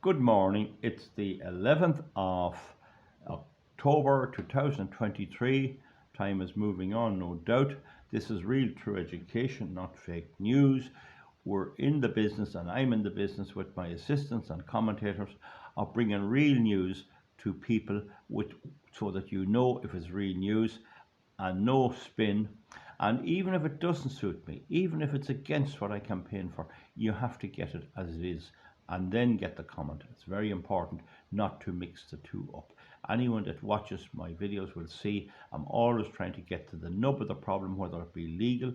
Good morning. It's the 11th of October 2023. Time is moving on, no doubt. This is real true education, not fake news. We're in the business, and I'm in the business with my assistants and commentators, of bringing real news to people so that you know if it's real news and no spin. And even if it doesn't suit me, even if it's against what I campaign for, you have to get it as it is and then get the comment. It's very important not to mix the two up. Anyone that watches my videos will see I'm always trying to get to the nub of the problem, whether it be legal,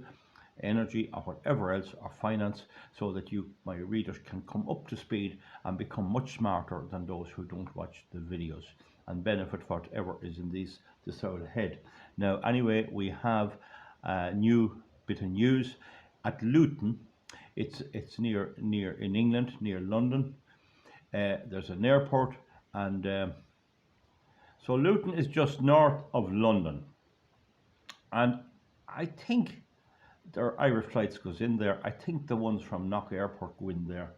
energy, or whatever else, or finance, so that you, my readers, can come up to speed and become much smarter than those who don't watch the videos and benefit for whatever is in this old head. Now, anyway, we have a new bit of news at Luton. It's near in England, near London. There's an airport, and so Luton is just north of London, and I think there are Irish flights goes in there. I think the ones from Knock Airport go in there,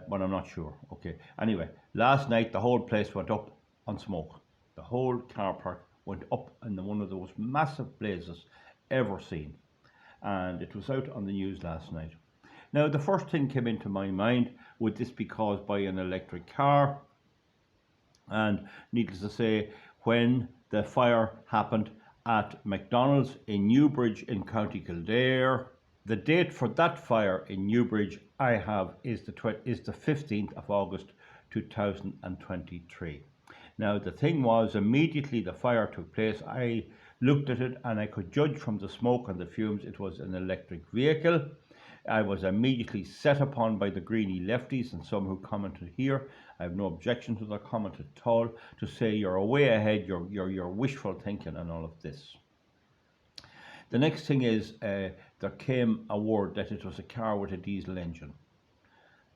but I'm not sure. Okay. Anyway, last night the whole place went up on smoke. The whole car park went up in one of those massive blazes ever seen, and it was out on the news last night. Now, the first thing came into my mind, would this be caused by an electric car? And needless to say, when the fire happened at McDonald's in Newbridge in County Kildare, the date for that fire in Newbridge I have is the 15th of August 2023. Now, the thing was, immediately the fire took place, I looked at it and I could judge from the smoke and the fumes it was an electric vehicle. I was immediately set upon by the greeny lefties and some who commented here. I have no objection to their comment at all, to say you're way ahead, you're wishful thinking and all of this. The next thing is there came a word that it was a car with a diesel engine.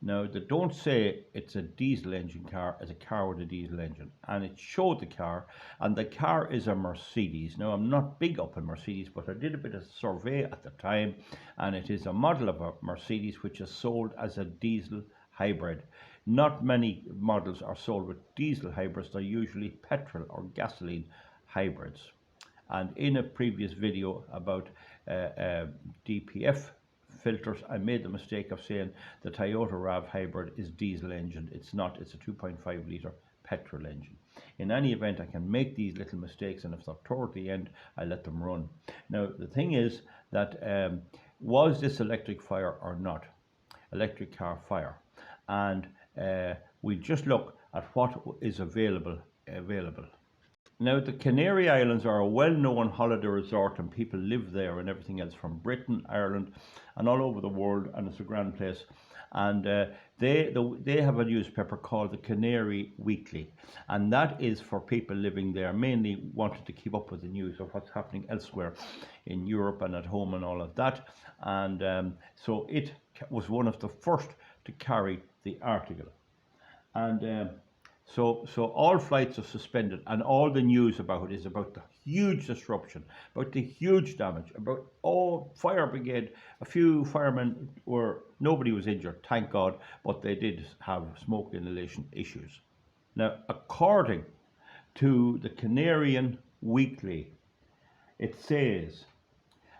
Now, they don't say it's a diesel engine car, it's a car with a diesel engine. And it showed the car, and the car is a Mercedes. Now, I'm not big up in Mercedes, but I did a bit of survey at the time, and it is a model of a Mercedes which is sold as a diesel hybrid. Not many models are sold with diesel hybrids, they're usually petrol or gasoline hybrids. And in a previous video about DPF filters, I made the mistake of saying the Toyota RAV hybrid is diesel engine. It's not, it's a 2.5 litre petrol engine. In any event, I can make these little mistakes, and if they're toward the end, I let them run. Now, the thing is that was this electric fire or not? Electric car fire. And we just look at what is available. Now, the Canary Islands are a well-known holiday resort, and people live there and everything else from Britain, Ireland, and all over the world, and it's a grand place. And they have a newspaper called the Canary Weekly, and that is for people living there, mainly wanting to keep up with the news of what's happening elsewhere in Europe and at home and all of that. And so it was one of the first to carry the article. And So all flights are suspended, and all the news about it is about the huge disruption, about the huge damage, about fire brigade. A few firemen nobody was injured, thank God, but they did have smoke inhalation issues. Now, according to the Canarian Weekly, it says,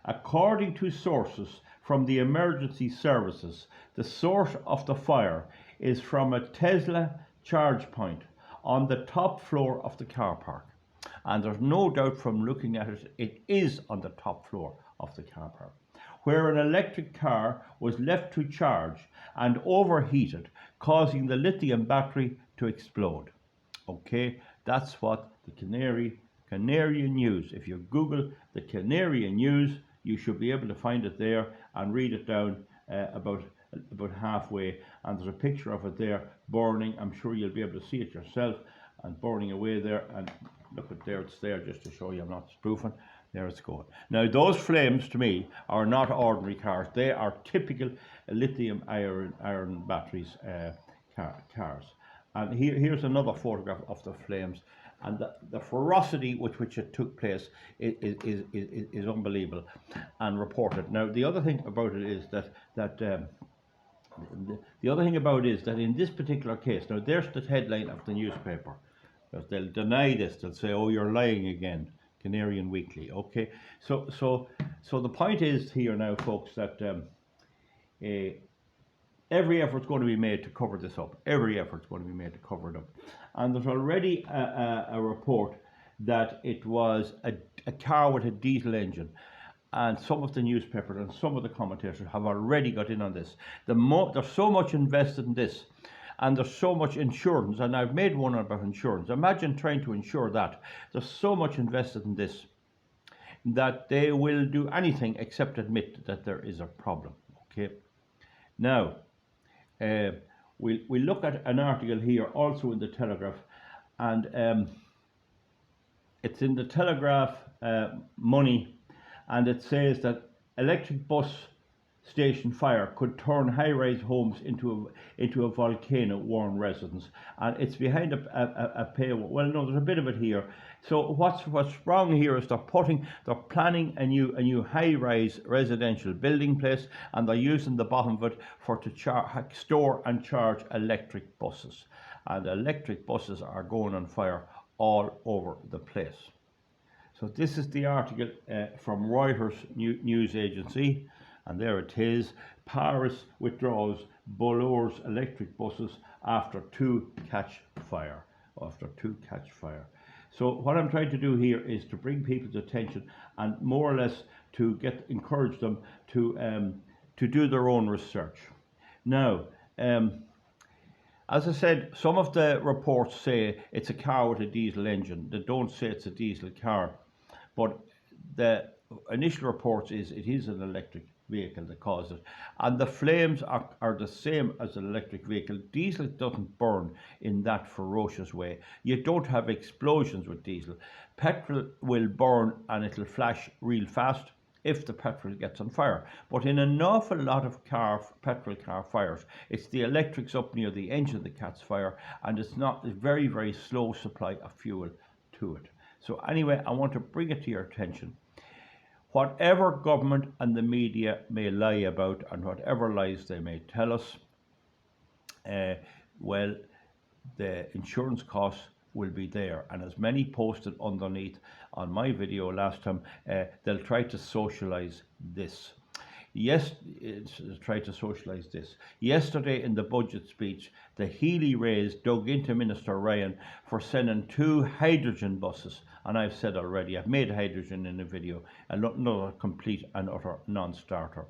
according to sources from the emergency services, the source of the fire is from a Tesla charge point on the top floor of the car park, and there's no doubt from looking at it, it is on the top floor of the car park, where an electric car was left to charge and overheated, causing the lithium battery to explode. Okay, that's what the Canarian News, if you Google the Canarian News, you should be able to find it there and read it down about halfway, and there's a picture of it there burning. I'm sure you'll be able to see it yourself, and burning away there. And look at there, it's there just to show you I'm not spoofing. There it's going. Now, those flames to me are not ordinary cars, they are typical lithium iron batteries cars. And here's another photograph of the flames, and the ferocity with which it took place is unbelievable and reported. Now, the other thing about it is that The other thing about it is that in this particular case, now there's the headline of the newspaper. They'll deny this. They'll say, "Oh, you're lying again." Canarian Weekly. Okay, so the point is here now, folks, that every effort's going to be made to cover this up. Every effort's going to be made to cover it up. And there's already a report that it was a car with a diesel engine. And some of the newspapers and some of the commentators have already got in on this. There's so much invested in this, and there's so much insurance, and I've made one about insurance. Imagine trying to insure that. There's so much invested in this that they will do anything except admit that there is a problem. Okay. Now, we look at an article here also in the Telegraph, and it's in the Telegraph Money, and it says that electric bus station fire could turn high-rise homes into a volcano, warn residents. And it's behind a paywall. Well, no, there's a bit of it here. So what's wrong here is they're planning a new high-rise residential building place, and they're using the bottom of it to store and charge electric buses. And electric buses are going on fire all over the place. So this is the article from Reuters news agency, and there it is. Paris withdraws Boulour's electric buses after two catch fire. So what I'm trying to do here is to bring people's attention and more or less to encourage them to do their own research. Now, as I said, some of the reports say it's a car with a diesel engine. They don't say it's a diesel car, but the initial reports is it is an electric vehicle that caused it, and the flames are the same as an electric vehicle. Diesel doesn't burn in that ferocious way. You don't have explosions with diesel. Petrol will burn and it'll flash real fast if the petrol gets on fire. But in an awful lot of petrol car fires, it's the electrics up near the engine that catches fire, and it's not a very, very slow supply of fuel to it. So anyway, I want to bring it to your attention. Whatever government and the media may lie about, and whatever lies they may tell us, well, the insurance costs will be there. And as many posted underneath on my video last time, they'll try to socialise this. Yes, try to socialise this. Yesterday in the budget speech, the Healy-Raes dug into Minister Ryan for sending 2 hydrogen buses. And I've said already, I've made hydrogen in a video, another complete and utter non-starter.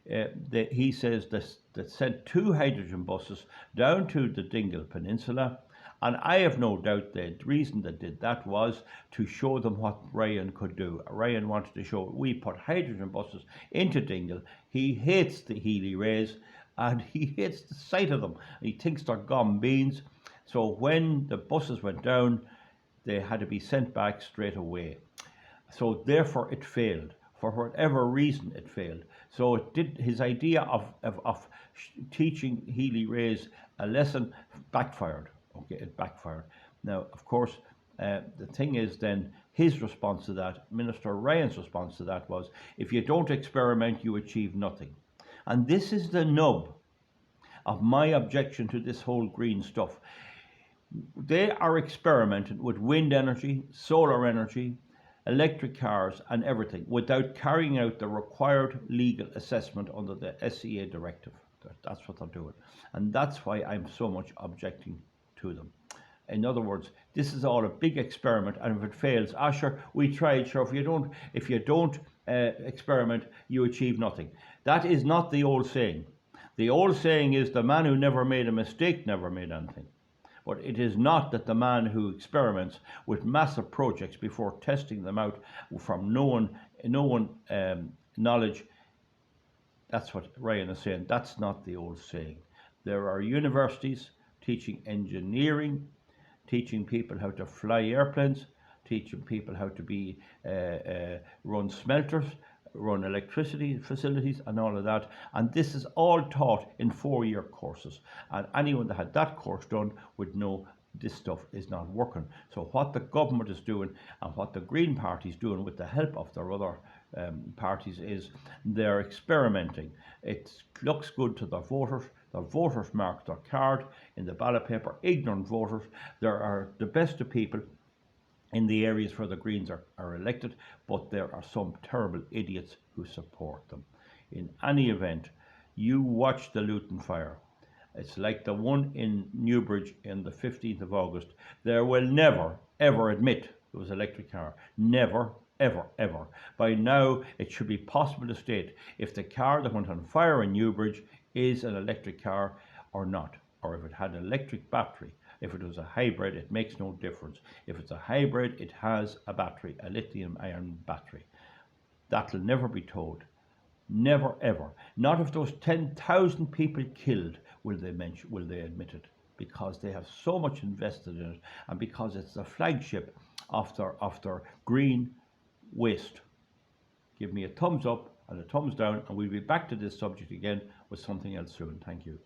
He says that sent 2 hydrogen buses down to the Dingle Peninsula, and I have no doubt the reason they did that was to show them what Ryan could do. Ryan wanted to show we put hydrogen buses into Dingle. He hates the Healy-Raes, and he hates the sight of them. He thinks they're gum beans. So when the buses went down, they had to be sent back straight away. So therefore it failed. For whatever reason it failed. So it did. His idea of teaching Healy-Raes a lesson backfired. Okay, it backfired. Now, of course, the thing is then his response to that, Minister Ryan's response to that was, if you don't experiment, you achieve nothing. And this is the nub of my objection to this whole green stuff. They are experimenting with wind energy, solar energy, electric cars and everything without carrying out the required legal assessment under the SEA directive. That's what they're doing. And that's why I'm so much objecting to them. In other words, this is all a big experiment, and if it fails, sure, we tried, sure, if you don't experiment, you achieve nothing. That is not the old saying. The old saying is the man who never made a mistake never made anything. But it is not that the man who experiments with massive projects before testing them out from no one knowledge. That's what Ryan is saying. That's not the old saying. There are universities teaching engineering, teaching people how to fly airplanes, teaching people how to run smelters, run electricity facilities and all of that. And this is all taught in 4-year courses. And anyone that had that course done would know this stuff is not working. So what the government is doing and what the Green Party is doing with the help of their other parties is they're experimenting. It looks good to their voters. The voters mark their card in the ballot paper. Ignorant voters. There are the best of people in the areas where the Greens are elected, but there are some terrible idiots who support them. In any event, you watch the Luton fire. It's like the one in Newbridge in the 15th of August. They will never, ever admit it was an electric car. Never, ever, ever. By now, it should be possible to state if the car that went on fire in Newbridge is an electric car or not, or if it had an electric battery. If it was a hybrid, it makes no difference. If it's a hybrid, it has a battery, a lithium-ion battery. That'll never be told. Never, ever. Not if those 10,000 people killed will they admit it, because they have so much invested in it, and because it's the flagship of their green waste. Give me a thumbs up and a thumbs down, and we'll be back to this subject again with something else soon. Thank you.